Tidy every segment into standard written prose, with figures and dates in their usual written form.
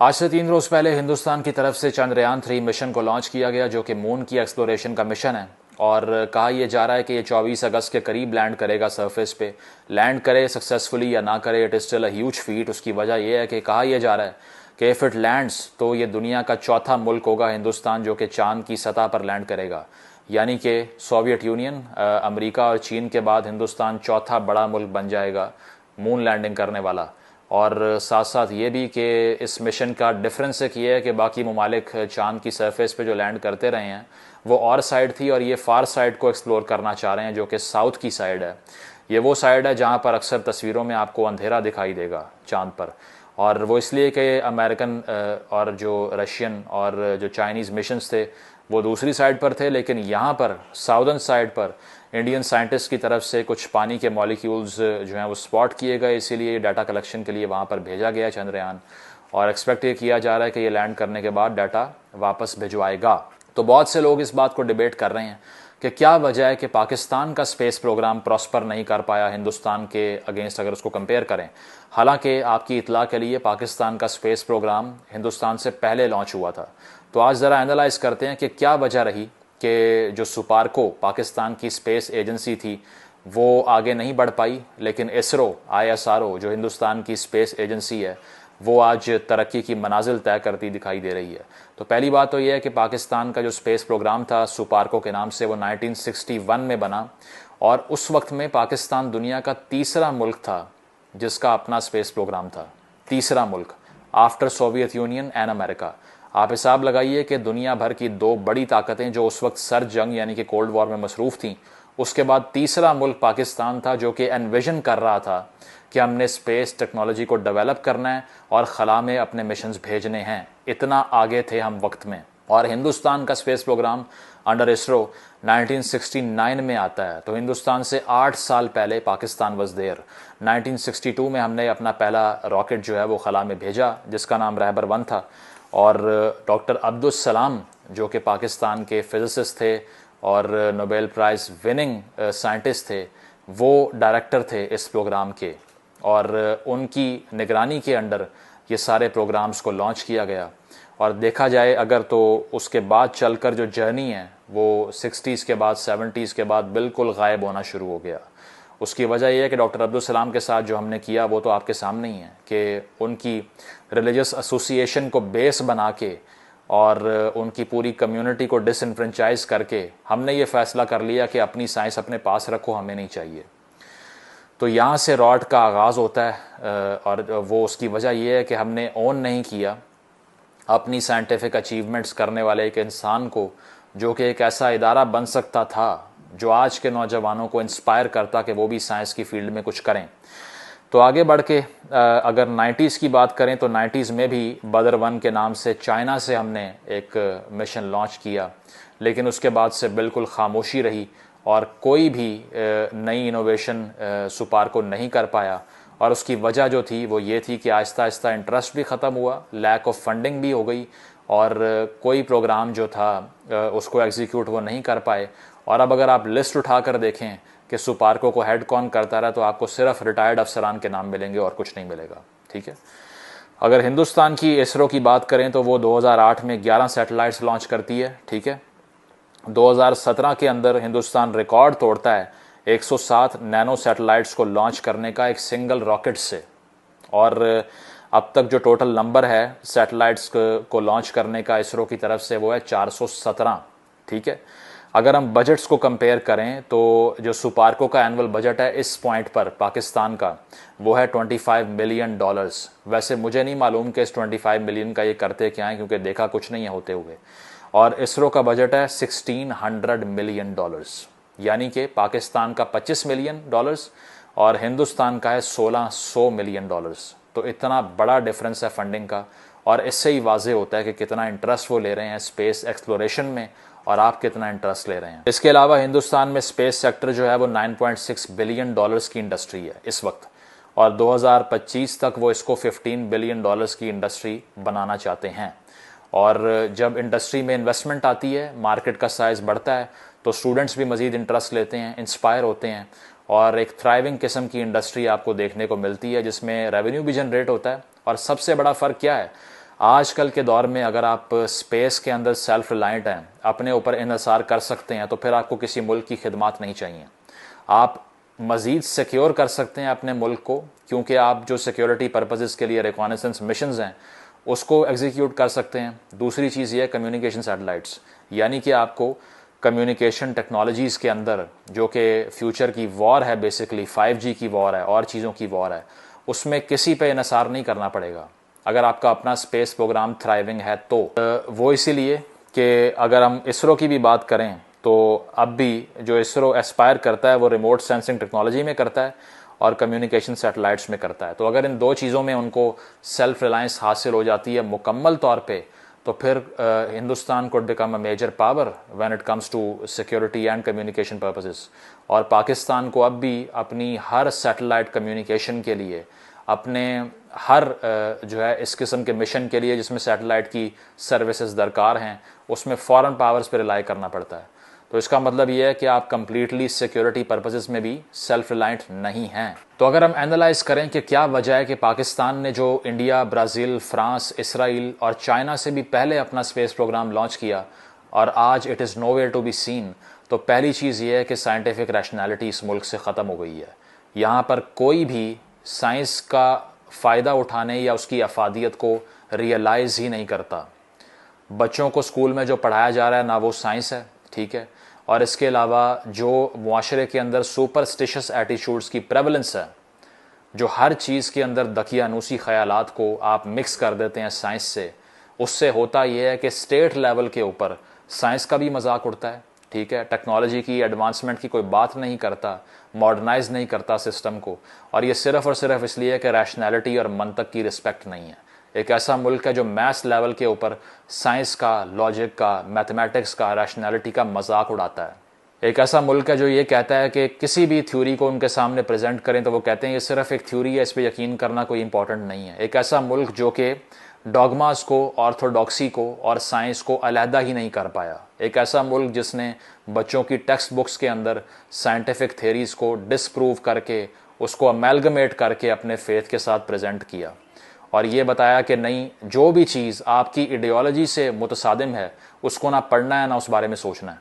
आज से 3 रोज पहले हिंदुस्तान की तरफ से चंद्रयान-3 मिशन को लॉन्च किया गया, जो कि मून की एक्सप्लोरेशन का मिशन है। और कहा यह जा रहा है कि ये 24 अगस्त के करीब लैंड करेगा सरफेस पे। लैंड करे सक्सेसफुली या ना करे, it is still a huge feet. उसकी वजह यह है कि कहा यह जा रहा है कि इफ़ इट लैंड्स तो ये दुनिया का चौथा मुल्क होगा हिंदुस्तान जो कि चांद की सतह पर लैंड करेगा। यानी कि सोवियत यूनियन, अमेरिका और चीन के बाद हिंदुस्तान चौथा बड़ा मुल्क बन जाएगा मून लैंडिंग करने वाला। और साथ साथ ये भी कि इस मिशन का डिफरेंस एक ये है कि बाकी ममालिक चांद की सरफेस पे जो लैंड करते रहे हैं वो और साइड थी, और ये फार साइड को एक्सप्लोर करना चाह रहे हैं जो कि साउथ की साइड है। ये वो साइड है जहाँ पर अक्सर तस्वीरों में आपको अंधेरा दिखाई देगा चांद पर। और वो इसलिए कि अमेरिकन और जो रशियन और जो चाइनीज़ मिशंस थे वो दूसरी साइड पर थे, लेकिन यहाँ पर साउदर्न साइड पर इंडियन साइंटिस्ट की तरफ से कुछ पानी के मॉलिक्यूल्स जो हैं वो स्पॉट किए गए, इसीलिए डाटा कलेक्शन के लिए वहाँ पर भेजा गया चंद्रयान। और एक्सपेक्ट ये किया जा रहा है कि ये लैंड करने के बाद डाटा वापस भिजवाएगा। तो बहुत से लोग इस बात को डिबेट कर रहे हैं कि क्या वजह है कि पाकिस्तान का स्पेस प्रोग्राम प्रॉस्पर नहीं कर पाया हिंदुस्तान के अगेंस्ट, अगर उसको कंपेयर करें। हालांकि आपकी इतला के लिए पाकिस्तान का स्पेस प्रोग्राम हिंदुस्तान से पहले लॉन्च हुआ था। तो आज ज़रा एनालाइज करते हैं कि क्या वजह रही कि जो सुपारको पाकिस्तान की स्पेस एजेंसी थी वो आगे नहीं बढ़ पाई, लेकिन इसरो ISRO जो हिंदुस्तान की स्पेस एजेंसी है वो आज तरक्की की मनाजिल तय करती दिखाई दे रही है। तो पहली बात तो ये है कि पाकिस्तान का जो स्पेस प्रोग्राम था सुपारको के नाम से, वो 1961 में बना, और उस वक्त में पाकिस्तान दुनिया का तीसरा मुल्क था जिसका अपना स्पेस प्रोग्राम था। तीसरा मुल्क after Soviet union and America. आप हिसाब लगाइए कि दुनिया भर की दो बड़ी ताकतें जो उस वक्त सर जंग यानी कि कोल्ड वॉर में मसरूफ़ थीं, उसके बाद तीसरा मुल्क पाकिस्तान था जो कि एनविजन कर रहा था कि हमने स्पेस टेक्नोलॉजी को डेवलप करना है और खला में अपने मिशंस भेजने हैं। इतना आगे थे हम वक्त में। और हिंदुस्तान का स्पेस प्रोग्राम अंडर इसरो 1969 में आता है, तो हिंदुस्तान से 8 साल पहले पाकिस्तान वॉज देयर। 1962 में हमने अपना पहला रॉकेट जो है वो खला में भेजा जिसका नाम रहबर 1 था। और डॉक्टर अब्दुल सलाम जो कि पाकिस्तान के फिजिसिस्ट थे और नोबेल प्राइज़ विनिंग साइंटिस्ट थे, वो डायरेक्टर थे इस प्रोग्राम के, और उनकी निगरानी के अंडर ये सारे प्रोग्राम्स को लॉन्च किया गया। और देखा जाए अगर तो उसके बाद चलकर जो जर्नी है वो 60s के बाद 70s के बाद बिल्कुल गायब होना शुरू हो गया। उसकी वजह यह है कि डॉक्टर अब्दुल सलाम के साथ जो हमने किया वो तो आपके सामने ही है कि उनकी रिलीजियस एसोसिएशन को बेस बना के और उनकी पूरी कम्युनिटी को डिसइनफ्रेंचाइज करके हमने ये फ़ैसला कर लिया कि अपनी साइंस अपने पास रखो, हमें नहीं चाहिए। तो यहाँ से रॉड का आगाज़ होता है, और वो उसकी वजह यह है कि हमने ओन नहीं किया अपनी साइंटिफिक अचीवमेंट्स करने वाले एक इंसान को जो कि एक ऐसा इदारा बन सकता था जो आज के नौजवानों को इंस्पायर करता कि वो भी साइंस की फील्ड में कुछ करें। तो आगे बढ़ के अगर 90s की बात करें तो 90s में भी बदर 1 के नाम से चाइना से हमने एक मिशन लॉन्च किया, लेकिन उसके बाद से बिल्कुल खामोशी रही और कोई भी नई इनोवेशन सुपारको नहीं कर पाया। और उसकी वजह जो थी वो ये थी कि आहिस्ता आहिस्ता इंटरेस्ट भी ख़त्म हुआ, लैक ऑफ फंडिंग भी हो गई, और कोई प्रोग्राम जो था उसको एग्जीक्यूट वो नहीं कर पाए। और अब अगर आप लिस्ट उठा कर देखें कि सुपारको को हेड कौन करता रहा, तो आपको सिर्फ रिटायर्ड अफसरान के नाम मिलेंगे और कुछ नहीं मिलेगा। ठीक है। अगर हिंदुस्तान की इसरो की बात करें तो वो 2008 में 11 सैटेलाइट्स लॉन्च करती है। ठीक है। 2017 के अंदर हिंदुस्तान रिकॉर्ड तोड़ता है 107 नैनो सैटेलाइट्स को लॉन्च करने का एक सिंगल रॉकेट से। और अब तक जो टोटल नंबर है सैटेलाइट्स को लॉन्च करने का इसरो की तरफ से वो है 417। ठीक है। अगर हम बजट्स को कंपेयर करें तो जो सुपारको का एनुअल बजट है इस पॉइंट पर पाकिस्तान का वो है $25 मिलियन। वैसे मुझे नहीं मालूम कि इस 25 मिलियन का ये करते क्या है, क्योंकि देखा कुछ नहीं है होते हुए। और इसरो का बजट है $1600 मिलियन, यानी कि पाकिस्तान का $25 मिलियन और हिंदुस्तान का है $1600 मिलियन। तो इतना बड़ा डिफरेंस है फंडिंग का, और इससे ही वाज़ेह होता है कि कितना इंटरेस्ट वो ले रहे हैं स्पेस एक्सप्लोरेशन में और आप कितना इंटरेस्ट ले रहे हैं। इसके अलावा हिंदुस्तान में स्पेस सेक्टर जो है वो $9.6 बिलियन की इंडस्ट्री है इस वक्त, और 2025 तक वो इसको $15 बिलियन की इंडस्ट्री बनाना चाहते हैं। और जब इंडस्ट्री में इन्वेस्टमेंट आती है, मार्केट का साइज़ बढ़ता है, तो स्टूडेंट्स भी मज़ीद इंटरेस्ट लेते हैं, इंस्पायर होते हैं, और एक थ्राइविंग किस्म की इंडस्ट्री आपको देखने को मिलती है जिसमें रेवेन्यू भी जनरेट होता है। और सबसे बड़ा फ़र्क क्या है, आजकल के दौर में अगर आप स्पेस के अंदर सेल्फ रिलायंट हैं, अपने ऊपर इन्हिसार कर सकते हैं, तो फिर आपको किसी मुल्क की खिदमत नहीं चाहिए। आप मज़ीद सिक्योर कर सकते हैं अपने मुल्क को, क्योंकि आप जो सिक्योरिटी पर्पसेस के लिए रिकॉनेसेंस मिशंस हैं उसको एग्जीक्यूट कर सकते हैं। दूसरी चीज़ ये है कम्युनिकेशन सैटेलाइट्स, यानी कि आपको कम्युनिकेशन टेक्नोलॉजीज़ के अंदर जो कि फ्यूचर की वॉर है, बेसिकली 5G की वॉर है और चीज़ों की वॉर है, उसमें किसी पे इन्हिसार नहीं करना पड़ेगा अगर आपका अपना स्पेस प्रोग्राम थ्राइविंग है तो। वो इसीलिए कि अगर हम इसरो की भी बात करें तो अब भी जो इसरो एस्पायर करता है वो रिमोट सेंसिंग टेक्नोलॉजी में करता है और कम्युनिकेशन सैटेलाइट्स में करता है। तो अगर इन दो चीज़ों में उनको सेल्फ रिलायंस हासिल हो जाती है मुकम्मल तौर पे, तो फिर Hindustan could become a major power when it comes to security and communication purposes. और पाकिस्तान को अब भी अपनी हर सैटेलाइट कम्युनिकेशन के लिए, अपने हर जो है इस किस्म के मिशन के लिए जिसमें सैटेलाइट की सर्विसेज दरकार हैं, उसमें फॉरेन पावर्स पर रिलाई करना पड़ता है। तो इसका मतलब ये है कि आप कंप्लीटली सिक्योरिटी पर्पसेस में भी सेल्फ रिलायंट नहीं हैं। तो अगर हम एनालाइज करें कि क्या वजह है कि पाकिस्तान ने जो इंडिया, ब्राज़ील, फ्रांस, इसराइल और चाइना से भी पहले अपना स्पेस प्रोग्राम लॉन्च किया और आज it is nowhere to be seen, तो पहली चीज़ ये है कि साइंटिफिक रैशनैलिटी इस मुल्क से ख़त्म हो गई है। यहाँ पर कोई भी साइंस का फ़ायदा उठाने या उसकी अफादियत को रियलाइज़ ही नहीं करता। बच्चों को स्कूल में जो पढ़ाया जा रहा है ना वो साइंस है, ठीक है, और इसके अलावा जो मुआशरे के अंदर सुपरस्टिशियस एटीट्यूड्स की प्रेवलेंस है, जो हर चीज़ के अंदर दकियानूसी ख्यालात को आप मिक्स कर देते हैं साइंस से, उससे होता यह है कि स्टेट लेवल के ऊपर साइंस का भी मजाक उड़ता है, ठीक है, टेक्नोलॉजी की एडवांसमेंट की कोई बात नहीं करता, मॉडर्नाइज नहीं करता सिस्टम को, और ये सिर्फ और सिर्फ इसलिए कि रैशनैलिटी और मंतक की रिस्पेक्ट नहीं है। एक ऐसा मुल्क है जो मैथ्स लेवल के ऊपर साइंस का, लॉजिक का, मैथमेटिक्स का, रैशनैलिटी का मजाक उड़ाता है। एक ऐसा मुल्क है जो ये कहता है कि किसी भी थ्योरी को उनके सामने प्रेजेंट करें तो वो कहते हैं ये सिर्फ एक थ्योरी है, इस पर यकीन करना कोई इंपॉर्टेंट नहीं है। एक ऐसा मुल्क जो कि डॉगमास को, ऑर्थोडॉक्सी को और साइंस को अलहदा ही नहीं कर पाया। एक ऐसा मुल्क जिसने बच्चों की टेक्स्ट बुक्स के अंदर साइंटिफिक थेरीज को डिसप्रूव करके उसको अमेलगमेट करके अपने फेथ के साथ प्रेजेंट किया और ये बताया कि नहीं, जो भी चीज़ आपकी आइडियोलॉजी से मुतसादिम है उसको ना पढ़ना है ना उस बारे में सोचना है।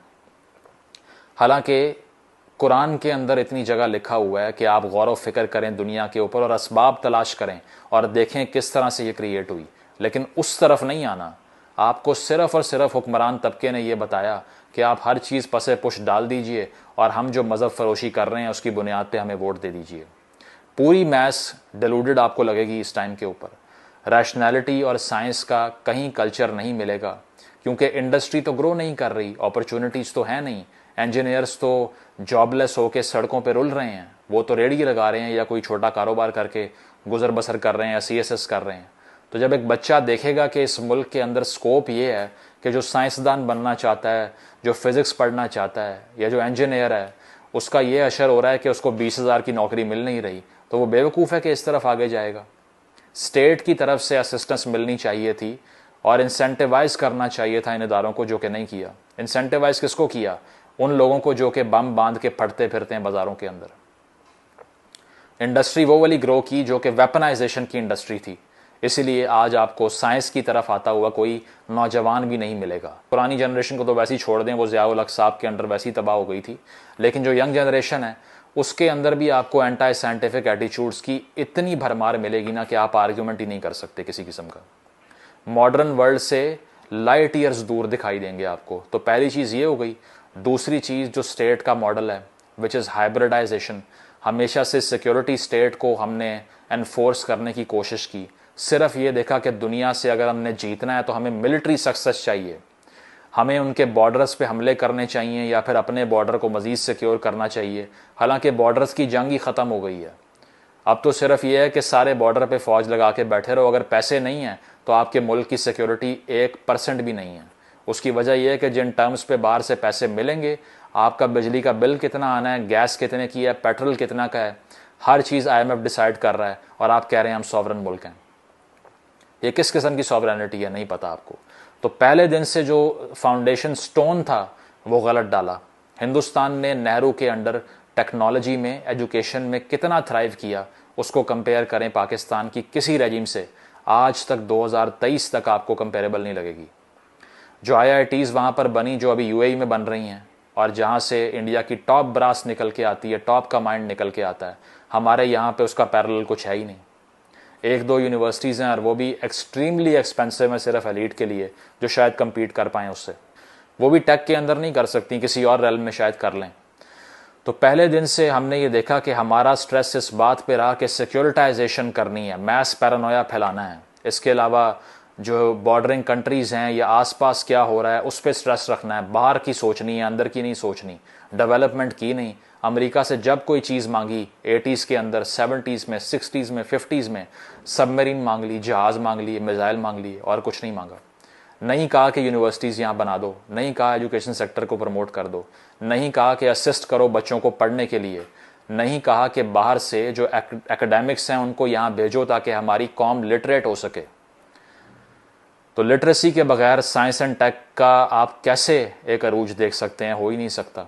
हालांकि कुरान के अंदर इतनी जगह लिखा हुआ है कि आप गौर व फिक्र करें दुनिया के ऊपर और असबाब तलाश करें और देखें किस तरह से ये क्रिएट हुई, लेकिन उस तरफ नहीं आना। आपको सिर्फ और सिर्फ हुक्मरान तबके ने यह बताया कि आप हर चीज़ पसे पुश डाल दीजिए और हम जो मज़हब फरोशी कर रहे हैं उसकी बुनियाद पे हमें वोट दे दीजिए। पूरी मैथ्स डिलूडेड आपको लगेगी इस टाइम के ऊपर। रैशनैलिटी और साइंस का कहीं कल्चर नहीं मिलेगा, क्योंकि इंडस्ट्री तो ग्रो नहीं कर रही, अपॉर्चुनिटीज़ तो है नहीं। इंजीनियर्स तो जॉबलेस होकर सड़कों पे रुल रहे हैं, वो तो रेडी लगा रहे हैं या कोई छोटा कारोबार करके गुजर बसर कर रहे हैं या CSS कर रहे हैं। तो जब एक बच्चा देखेगा कि इस मुल्क के अंदर स्कोप ये है कि जो साइंसदान बनना चाहता है, जो फिज़िक्स पढ़ना चाहता है या जो इंजीनियर है, उसका ये असर हो रहा है कि उसको 20,000 की नौकरी मिल नहीं रही, तो वो बेवकूफ़ है कि इस तरफ आगे जाएगा। स्टेट की तरफ से असिस्टेंस मिलनी चाहिए थी और इंसेंटिवाइज करना चाहिए था इन इदारों को, जो कि नहीं किया। इंसेंटिवाइज किसको किया? उन लोगों को जो कि बम बांध के फटते फिरते हैं बाजारों के अंदर। इंडस्ट्री वो वाली ग्रो की जो कि वेपनाइजेशन की इंडस्ट्री थी। इसीलिए आज आपको साइंस की तरफ आता हुआ कोई नौजवान भी नहीं मिलेगा। पुरानी जनरेशन को तो वैसे ही छोड़ दें, वो ज़ियाउल हक साहब के अंडर वैसे ही तबाह हो गई थी, लेकिन जो यंग जनरेशन है उसके अंदर भी आपको एंटी साइंटिफिक एटीट्यूड्स की इतनी भरमार मिलेगी ना कि आप आर्ग्यूमेंट ही नहीं कर सकते किसी किस्म का। मॉडर्न वर्ल्ड से लाइट ईयर्स दूर दिखाई देंगे आपको। तो पहली चीज़ ये हो गई। दूसरी चीज़ जो स्टेट का मॉडल है विच इज़ हाइब्रिडाइजेशन, हमेशा से सिक्योरिटी स्टेट को हमने एनफोर्स करने की कोशिश की। सिर्फ ये देखा कि दुनिया से अगर हमने जीतना है तो हमें मिलिट्री सक्सेस चाहिए, हमें उनके बॉर्डर्स पे हमले करने चाहिए या फिर अपने बॉर्डर को मज़ीद सिक्योर करना चाहिए। हालांकि बॉर्डर्स की जंग ही ख़त्म हो गई है। अब तो सिर्फ ये है कि सारे बॉर्डर पे फ़ौज लगा के बैठे रहो। अगर पैसे नहीं हैं तो आपके मुल्क की सिक्योरिटी 1% भी नहीं है। उसकी वजह यह है कि जिन टर्म्स पे बाहर से पैसे मिलेंगे, आपका बिजली का बिल कितना आना है, गैस कितने की है, पेट्रोल कितना का है, हर चीज़ IMF डिसाइड कर रहा है और आप कह रहे हैं हम सॉवरन मुल्क हैं। ये किस किस्म की सॉवरेनिटी है नहीं पता आपको। तो पहले दिन से जो फाउंडेशन स्टोन था वो गलत डाला। हिंदुस्तान ने नेहरू के अंडर टेक्नोलॉजी में, एजुकेशन में कितना थ्राइव किया, उसको कंपेयर करें पाकिस्तान की किसी रेजिम से, आज तक 2023 तक आपको कंपेरेबल नहीं लगेगी। जो IITs वहाँ पर बनी, जो अभी UAE में बन रही हैं, और जहाँ से इंडिया की टॉप ब्रास निकल के आती है, टॉप का माइंड निकल के आता है, हमारे यहाँ पे उसका पैरेलल कुछ है ही नहीं। एक दो यूनिवर्सिटीज़ हैं और वो भी एक्सट्रीमली एक्सपेंसिव हैं सिर्फ एलीट के लिए, जो शायद compete कर पाएँ उससे। वो भी टेक के अंदर नहीं कर सकती, किसी और रेल में शायद कर लें। तो पहले दिन से हमने ये देखा कि हमारा स्ट्रेस इस बात पे रहा कि सिक्योरिटाइजेशन करनी है, मैस पैरानोया फैलाना है। इसके अलावा जो बॉर्डरिंग कंट्रीज़ हैं या आसपास क्या हो रहा है उस पर स्ट्रेस रखना है। बाहर की सोचनी है, अंदर की नहीं सोचनी, डेवलपमेंट की नहीं। अमेरिका से जब कोई चीज़ मांगी 80s के अंदर, 70s में, 60s में, 50s में, सबमरीन मांग ली, जहाज़ मांग लिए, मिसाइल मांग लिए, और कुछ नहीं मांगा। नहीं कहा कि यूनिवर्सिटीज़ यहाँ बना दो, नहीं कहा एजुकेशन सेक्टर को प्रमोट कर दो, नहीं कहा कि असिस्ट करो बच्चों को पढ़ने के लिए, नहीं कहा कि बाहर से जो एकेडमिक्स हैं उनको यहाँ भेजो ताकि हमारी कौम लिटरेट हो सके। तो लिटरेसी के बगैर साइंस एंड टेक का आप कैसे एक अरूज देख सकते हैं? हो ही नहीं सकता।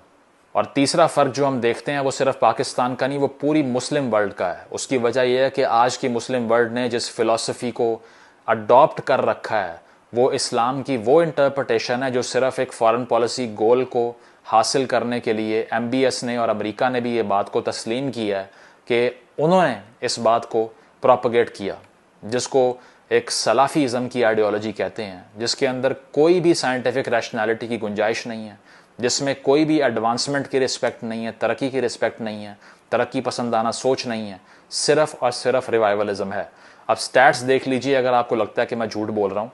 और तीसरा फ़र्क जो हम देखते हैं वो सिर्फ पाकिस्तान का नहीं, वो पूरी मुस्लिम वर्ल्ड का है। उसकी वजह यह है कि आज की मुस्लिम वर्ल्ड ने जिस फ़िलॉसफ़ी को अडॉप्ट कर रखा है वो इस्लाम की वो इंटरप्रटेशन है जो सिर्फ एक फ़ॉरेन पॉलिसी गोल को हासिल करने के लिए MBS ने और अमेरिका ने भी ये बात को तस्लीम किया है कि उन्होंने इस बात को प्रोपगेट किया, जिसको एक सलाफीज़म की आइडियोलॉजी कहते हैं, जिसके अंदर कोई भी साइंटिफिक रैशनैलिटी की गुंजाइश नहीं है, जिसमें कोई भी एडवांसमेंट की रिस्पेक्ट नहीं है, तरक्की की रिस्पेक्ट नहीं है, तरक्की पसंदाना सोच नहीं है, सिर्फ और सिर्फ रिवाइवलिज्म है। अब स्टैट्स देख लीजिए अगर आपको लगता है कि मैं झूठ बोल रहा हूँ।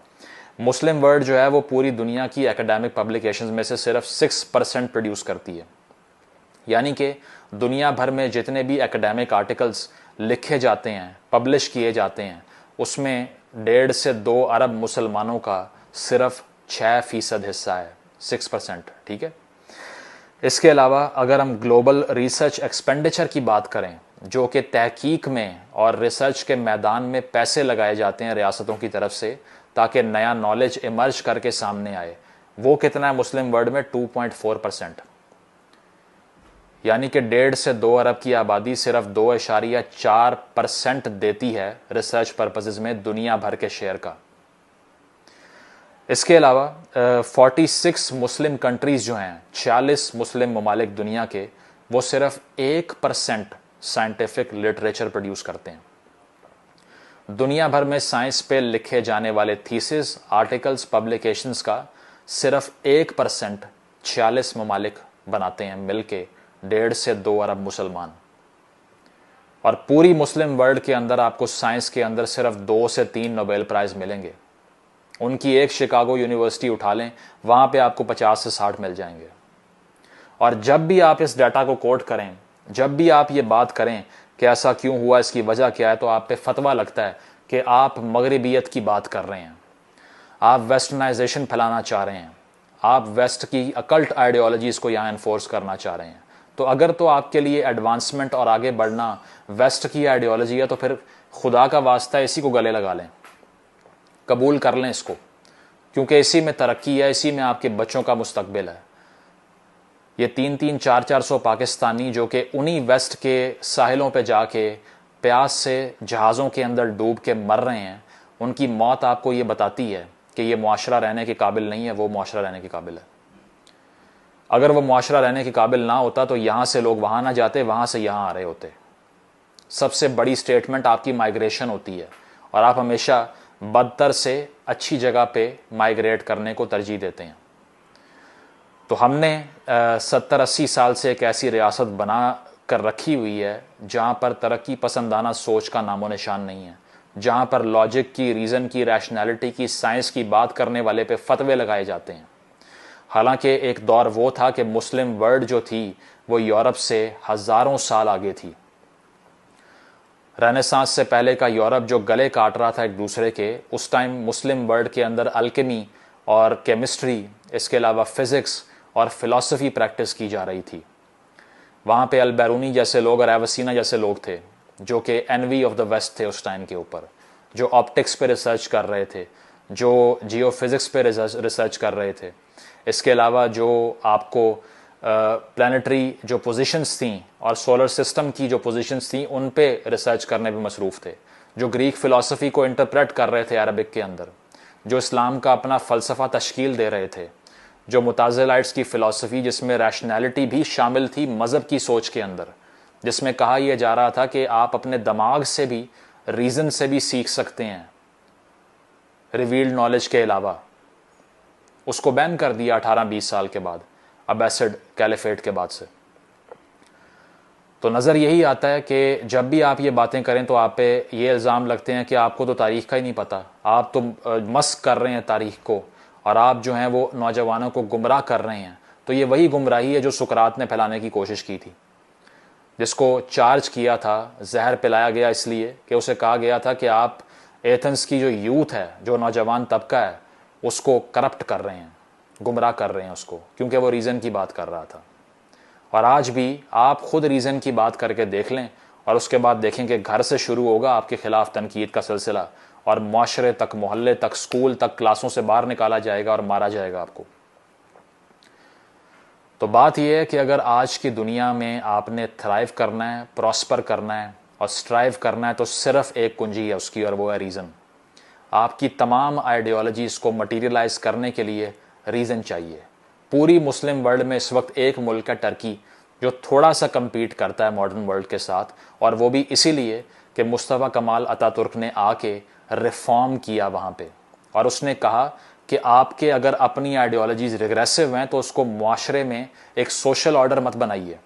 मुस्लिम वर्ल्ड जो है वो पूरी दुनिया की एकेडमिक पब्लिकेशंस में से सिर्फ 6% प्रोड्यूस करती है। यानी कि दुनिया भर में जितने भी एकेडमिक आर्टिकल्स लिखे जाते हैं, पब्लिश किए जाते हैं, उसमें 1.5 से 2 अरब मुसलमानों का सिर्फ 6% हिस्सा है, 6%। ठीक है। इसके अलावा अगर हम ग्लोबल रिसर्च एक्सपेंडिचर की बात करें, जो कि तहकीक में और रिसर्च के मैदान में पैसे लगाए जाते हैं रियासतों की तरफ से ताकि नया नॉलेज इमर्ज करके सामने आए, वो कितना है मुस्लिम वर्ल्ड में? 2.4%। यानी कि 1.5 से 2 अरब की आबादी सिर्फ 2.4% देती है रिसर्च पर्पसेस में दुनिया भर के शेयर का। इसके अलावा 46 मुस्लिम कंट्रीज़ जो हैं, 46 मुस्लिम ममालिक दुनिया के, वो सिर्फ 1% साइंटिफिक लिटरेचर प्रोड्यूस करते हैं। दुनिया भर में साइंस पे लिखे जाने वाले थीसिस, आर्टिकल्स, पब्लिकेशंस का सिर्फ 1% 46 ममालिक बनाते हैं मिलके, 1.5 से 2 अरब मुसलमान। और पूरी मुस्लिम वर्ल्ड के अंदर आपको साइंस के अंदर सिर्फ 2 से 3 नोबेल प्राइज़ मिलेंगे। उनकी एक शिकागो यूनिवर्सिटी उठा लें, वहाँ पे आपको 50 से 60 मिल जाएंगे। और जब भी आप इस डाटा को कोट करें, जब भी आप ये बात करें कि ऐसा क्यों हुआ, इसकी वजह क्या है, तो आप पे फतवा लगता है कि आप मगरिबियत की बात कर रहे हैं, आप वेस्टर्नाइजेशन फैलाना चाह रहे हैं, आप वेस्ट की अकल्ट आइडियोलॉजीज़ को यहाँ इन्फोर्स करना चाह रहे हैं। तो अगर तो आपके लिए एडवांसमेंट और आगे बढ़ना वेस्ट की आइडियोलॉजी है तो फिर खुदा का वास्ता इसी को गले लगा लें, कबूल कर लें इसको, क्योंकि इसी में तरक्की है, इसी में आपके बच्चों का मुस्तकबिल है। ये 300, 400 पाकिस्तानी जो कि उन्हीं वेस्ट के साहिलों पे जाके प्यास से जहाज़ों के अंदर डूब के मर रहे हैं, उनकी मौत आपको ये बताती है कि ये मुआशरा रहने के काबिल नहीं है, वो मुआशरा रहने के काबिल है। अगर वो मुआशरा रहने के काबिल ना होता तो यहाँ से लोग वहाँ ना जाते, वहाँ से यहाँ आ रहे होते। सबसे बड़ी स्टेटमेंट आपकी माइग्रेशन होती है और आप हमेशा बदतर से अच्छी जगह पे माइग्रेट करने को तरजीह देते हैं। तो हमने 70-80 साल से एक ऐसी रियासत बना कर रखी हुई है जहाँ पर तरक्की पसंदाना सोच का नामो निशान नहीं है, जहाँ पर लॉजिक की, रीज़न की, रैशनैलिटी की, साइंस की बात करने वाले पे फतवे लगाए जाते हैं। हालांकि एक दौर वो था कि मुस्लिम वर्ल्ड जो थी वो यूरोप से हज़ारों साल आगे थी। रेनेसांस से पहले का यूरोप जो गले काट रहा था एक दूसरे के, उस टाइम मुस्लिम वर्ल्ड के अंदर अल्केमी और केमिस्ट्री, इसके अलावा फ़िज़िक्स और फ़िलासफ़ी प्रैक्टिस की जा रही थी। वहाँ पे अल-बैरूनी जैसे लोग और एवसीना जैसे लोग थे जो कि एनवी ऑफ द वेस्ट थे उस टाइम के ऊपर, जो ऑप्टिक्स पे रिसर्च कर रहे थे, जो जियोफिज़िक्स पे रिसर्च कर रहे थे। इसके अलावा जो आपको प्लानिटरी जो पोजीशंस थी और सोलर सिस्टम की जो पोजीशंस थी उन पे रिसर्च करने में मसरूफ़ थे, जो ग्रीक फ़िलासफ़ी को इंटरप्रेट कर रहे थे अरबिक के अंदर, जो इस्लाम का अपना फ़लसफ़ा तश्कील दे रहे थे, जो मुताज़िलाइट्स की फ़िलासफ़ी जिसमें रैशनैलिटी भी शामिल थी मज़हब की सोच के अंदर, जिसमें कहा यह जा रहा था कि आप अपने दिमाग से भी, रीज़न से भी सीख सकते हैं रिवील्ड नॉलेज के अलावा, उसको बैन कर दिया 18-20 साल के बाद, अब्बासिड कैलिफेट के बाद से। तो नज़र यही आता है कि जब भी आप ये बातें करें तो आप पे ये इल्ज़ाम लगते हैं कि आपको तो तारीख़ का ही नहीं पता, आप तो मस्क कर रहे हैं तारीख़ को, और आप जो हैं वो नौजवानों को गुमराह कर रहे हैं। तो ये वही गुमराही है जो सुकरात ने फैलाने की कोशिश की थी, जिसको चार्ज किया था, जहर पिलाया गया इसलिए कि उसे कहा गया था कि आप एथेंस की जो यूथ है, जो नौजवान तबका है, उसको करप्ट कर रहे हैं, गुमराह कर रहे हैं उसको, क्योंकि वो रीज़न की बात कर रहा था। और आज भी आप खुद रीज़न की बात करके देख लें और उसके बाद देखें कि घर से शुरू होगा आपके ख़िलाफ़ तनकीद का सिलसिला, और माशरे तक, मोहल्ले तक, स्कूल तक, क्लासों से बाहर निकाला जाएगा और मारा जाएगा आपको। तो बात यह है कि अगर आज की दुनिया में आपने थ्राइव करना है, प्रॉस्पर करना है और स्ट्राइव करना है, तो सिर्फ एक कुंजी है उसकी, और वो है रीज़न। आपकी तमाम आइडियोलॉजीज़ को मटीरियलाइज करने के लिए रीज़न चाहिए। पूरी मुस्लिम वर्ल्ड में इस वक्त एक मुल्क है टर्की, जो थोड़ा सा कम्पीट करता है मॉडर्न वर्ल्ड के साथ, और वो भी इसीलिए कि मुस्तफ़ा कमाल अतातुर्क ने आके रिफॉर्म किया वहाँ पे, और उसने कहा कि आपके अगर अपनी आइडियोलॉजीज़ रिग्रेसिव हैं तो उसको मुआशरे में एक सोशल ऑर्डर मत बनाइए।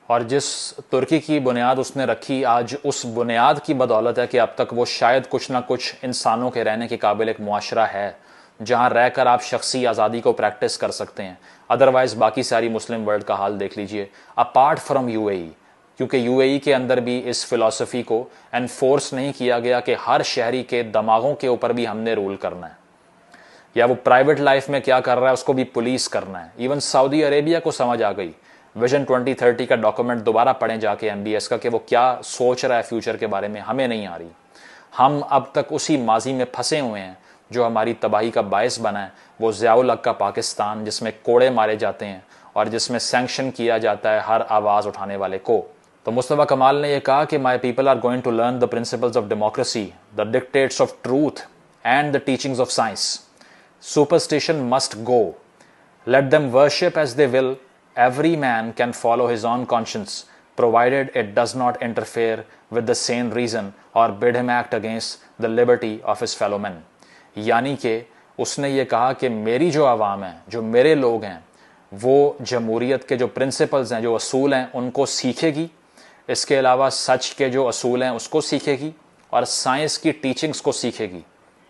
और जिस तुर्की की बुनियाद उसने रखी, आज उस बुनियाद की बदौलत है कि अब तक वो शायद कुछ ना कुछ इंसानों के रहने के काबिल एक मुआशरा है, जहाँ रहकर आप शख्सी आज़ादी को प्रैक्टिस कर सकते हैं। अदरवाइज़ बाकी सारी मुस्लिम वर्ल्ड का हाल देख लीजिए, अपार्ट फ्रॉम यूएई, क्योंकि यूएई के अंदर भी इस फ़िलासफ़ी को एनफोर्स नहीं किया गया कि हर शहरी के दिमागों के ऊपर भी हमने रूल करना है, या वो प्राइवेट लाइफ में क्या कर रहा है उसको भी पुलिस करना है। इवन सऊदी अरेबिया को समझ आ गई, विजन 2030 का डॉक्यूमेंट दोबारा पढ़ें जाके MBS का, कि वो क्या सोच रहा है फ्यूचर के बारे में, हमें नहीं आ रही। हम अब तक उसी माजी में फंसे हुए हैं जो हमारी तबाही का बायस बना है, वो ज़ियाउल हक का पाकिस्तान, जिसमें कोड़े मारे जाते हैं और जिसमें सैंक्शन किया जाता है हर आवाज़ उठाने वाले को। तो मुस्तफ़ा कमाल ने यह कहा कि my people are going to learn the principles of democracy, the dictates of truth and the teachings of science. Superstition must go. Let them worship as they will. Every man can follow his own conscience, provided it does not interfere with the sane reason or bid him act against the liberty of his fellow men. यानी कि उसने ये कहा कि मेरी जो आवाम है, जो मेरे लोग हैं, वो जमहूरियत के जो प्रिंसिपल्स हैं, जो असूल हैं, उनको सीखेगी। इसके अलावा सच के जो असूल हैं उसको सीखेगी, और साइंस की टीचिंग्स को सीखेगी।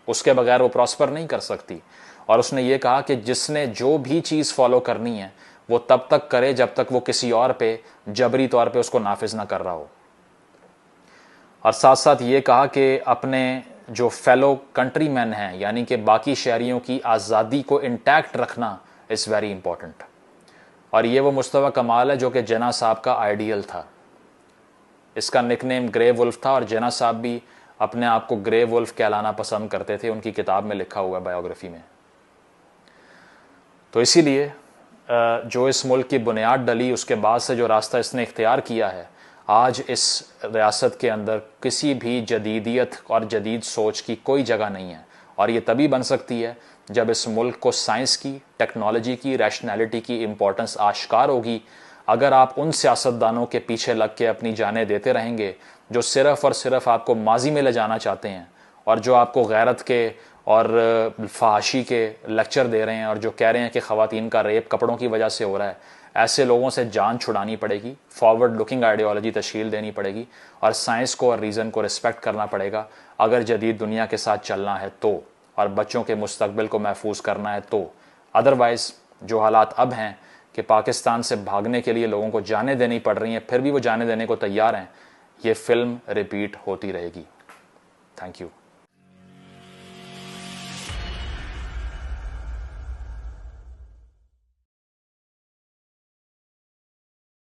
उसके बगैर वो प्रॉस्पर नहीं कर सकती। और उसने ये कहा कि जिसने जो भी चीज़ फॉलो करनी है वो तब तक करे जब तक वो किसी और पे जबरी तौर पे उसको नाफिज ना कर रहा हो। और साथ साथ ये कहा कि अपने जो फेलो कंट्री मैन हैं, यानी कि बाकी शहरियों की आज़ादी को इंटैक्ट रखना इज़ वेरी इंपॉर्टेंट। और ये वो मुस्तफ़ा कमाल है जो कि जिन्ना साहब का आइडियल था। इसका निकनेम ग्रे वुल्फ था, और जिन्ना साहब भी अपने आप को ग्रे वुल्फ कहलाना पसंद करते थे, उनकी किताब में लिखा हुआ है बायोग्राफी में। तो इसीलिए जो इस मुल्क की बुनियाद डली, उसके बाद से जो रास्ता इसने इख्तियार किया है, आज इस रियासत के अंदर किसी भी जदीदियत और जदीद सोच की कोई जगह नहीं है। और ये तभी बन सकती है जब इस मुल्क को साइंस की, टेक्नोलॉजी की, रैशनैलिटी की इम्पोर्टेंस आश्कार होगी। अगर आप उन सियासतदानों के पीछे लग के अपनी जानें देते रहेंगे जो सिर्फ़ और सिर्फ आपको माजी में ले जाना चाहते हैं, और जो आपको गैरत के और फहाशी के लेक्चर दे रहे हैं, और जो कह रहे हैं कि ख़वातीन का रेप कपड़ों की वजह से हो रहा है, ऐसे लोगों से जान छुड़ानी पड़ेगी, फॉरवर्ड लुकिंग आइडियोलॉजी तश्कील देनी पड़ेगी, और साइंस को और रीज़न को रिस्पेक्ट करना पड़ेगा अगर जदीद दुनिया के साथ चलना है तो, और बच्चों के मुस्तकबिल को महफूज करना है तो। अदरवाइज़ जो हालात अब हैं कि पाकिस्तान से भागने के लिए लोगों को जाने देनी पड़ रही हैं, फिर भी वो जाने देने को तैयार हैं, ये फिल्म रिपीट होती रहेगी। Thank you.